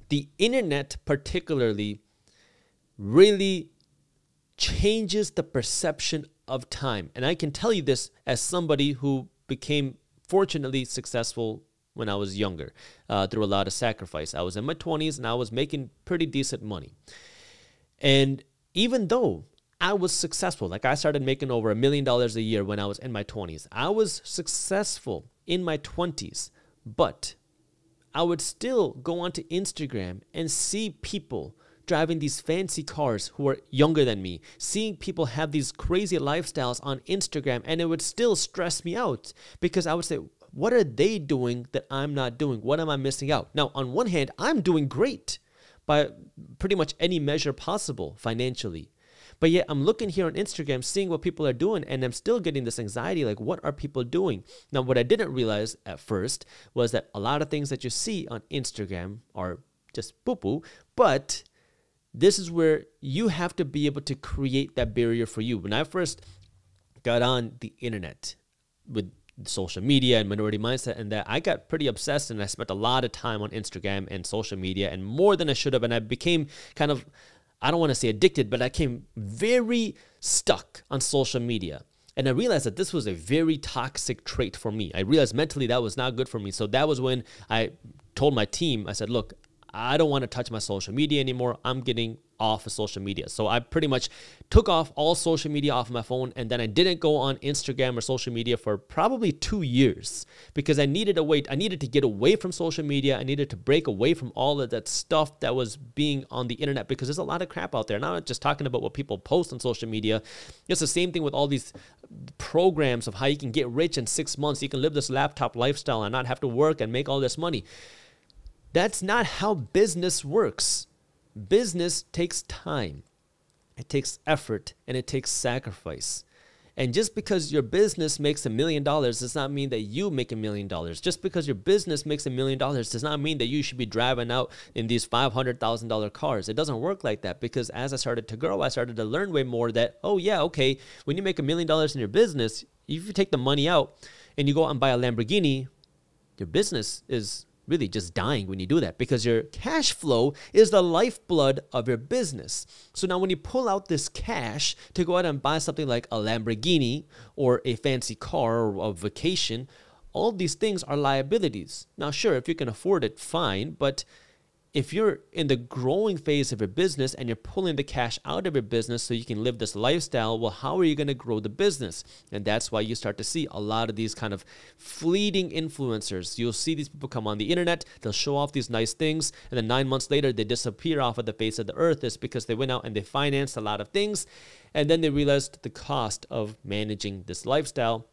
the internet particularly really changes the perception of time. And I can tell you this as somebody who became fortunately successful when I was younger, through a lot of sacrifice. I was in my 20s and I was making pretty decent money. And even though I was successful, like I started making over $1 million a year when I was in my 20s, I was successful in my 20s, but I would still go onto Instagram and see people driving these fancy cars who are younger than me, seeing people have these crazy lifestyles on Instagram, and it would still stress me out because I would say, what are they doing that I'm not doing? What am I missing out? Now, on one hand, I'm doing great by pretty much any measure possible financially. But yet I'm looking here on Instagram, seeing what people are doing, and I'm still getting this anxiety, like, what are people doing? Now, what I didn't realize at first was that a lot of things that you see on Instagram are just poo-poo, but this is where you have to be able to create that barrier for you. When I first got on the internet with social media and minority mindset and that, I got pretty obsessed and I spent a lot of time on Instagram and social media, and more than I should have. And I became kind of, I don't want to say addicted, but I came very stuck on social media. And I realized that this was a very toxic trait for me. I realized mentally that was not good for me. So that was when I told my team, I said, look, I don't want to touch my social media anymore. I'm getting off of social media. So I pretty much took off all social media off my phone, and then I didn't go on Instagram or social media for probably 2 years because I needed to get away from social media. I needed to break away from all of that stuff that was being on the internet, because there's a lot of crap out there. And I'm not just talking about what people post on social media. It's the same thing with all these programs of how you can get rich in 6 months. You can live this laptop lifestyle and not have to work and make all this money. That's not how business works. Business takes time, it takes effort, and it takes sacrifice. And just because your business makes $1 million does not mean that you make $1 million. Just because your business makes $1 million does not mean that you should be driving out in these $500,000 cars. It doesn't work like that, because as I started to grow, I started to learn way more that, oh yeah, okay, when you make $1 million in your business, if you take the money out and you go out and buy a Lamborghini, your business is really just dying when you do that, because your cash flow is the lifeblood of your business. So now when you pull out this cash to go out and buy something like a Lamborghini or a fancy car or a vacation, all these things are liabilities. Now, sure, if you can afford it, fine, but if you're in the growing phase of your business and you're pulling the cash out of your business so you can live this lifestyle, well, how are you going to grow the business? And that's why you start to see a lot of these kind of fleeting influencers. You'll see these people come on the internet, they'll show off these nice things, and then 9 months later, they disappear off of the face of the earth. It's because they went out and they financed a lot of things, and then they realized the cost of managing this lifestyle.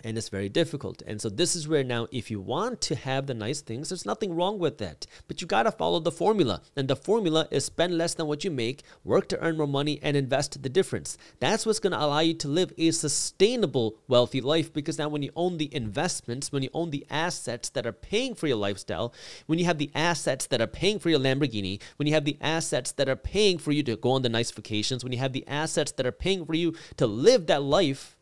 And it's very difficult. And so this is where now, if you want to have the nice things, there's nothing wrong with that. But you got to follow the formula. And the formula is spend less than what you make, work to earn more money, and invest the difference. That's what's going to allow you to live a sustainable, wealthy life. Because now when you own the investments, when you own the assets that are paying for your lifestyle, when you have the assets that are paying for your Lamborghini, when you have the assets that are paying for you to go on the nice vacations, when you have the assets that are paying for you to live that life,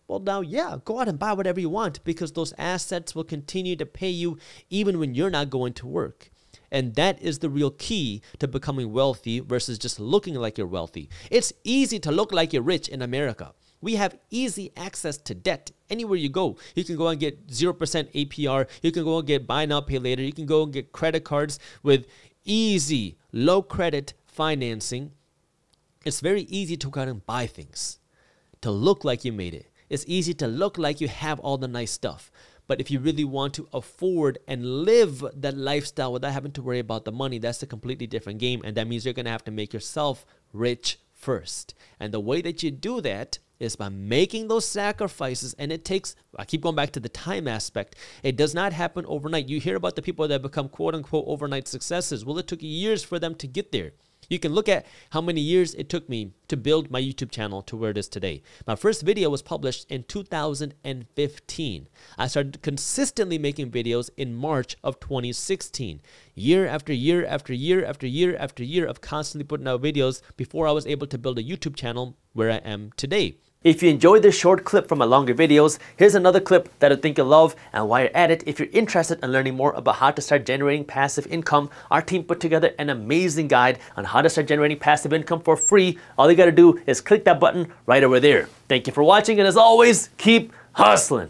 well, now, yeah, go out and buy whatever you want, because those assets will continue to pay you even when you're not going to work. And that is the real key to becoming wealthy versus just looking like you're wealthy. It's easy to look like you're rich in America. We have easy access to debt anywhere you go. You can go and get 0% APR. You can go and get buy now, pay later. You can go and get credit cards with easy, low credit financing. It's very easy to go out and buy things, to look like you made it. It's easy to look like you have all the nice stuff. But if you really want to afford and live that lifestyle without having to worry about the money, that's a completely different game. And that means you're going to have to make yourself rich first. And the way that you do that is by making those sacrifices. And it takes, I keep going back to the time aspect. It does not happen overnight. You hear about the people that become quote unquote overnight successes. Well, it took years for them to get there. You can look at how many years it took me to build my YouTube channel to where it is today. My first video was published in 2015. I started consistently making videos in March of 2016. Year after year after year after year after year of constantly putting out videos before I was able to build a YouTube channel where I am today. If you enjoyed this short clip from my longer videos, here's another clip that I think you'll love. And while you're at it, if you're interested in learning more about how to start generating passive income, our team put together an amazing guide on how to start generating passive income for free. All you gotta do is click that button right over there. Thank you for watching, and as always, keep hustling.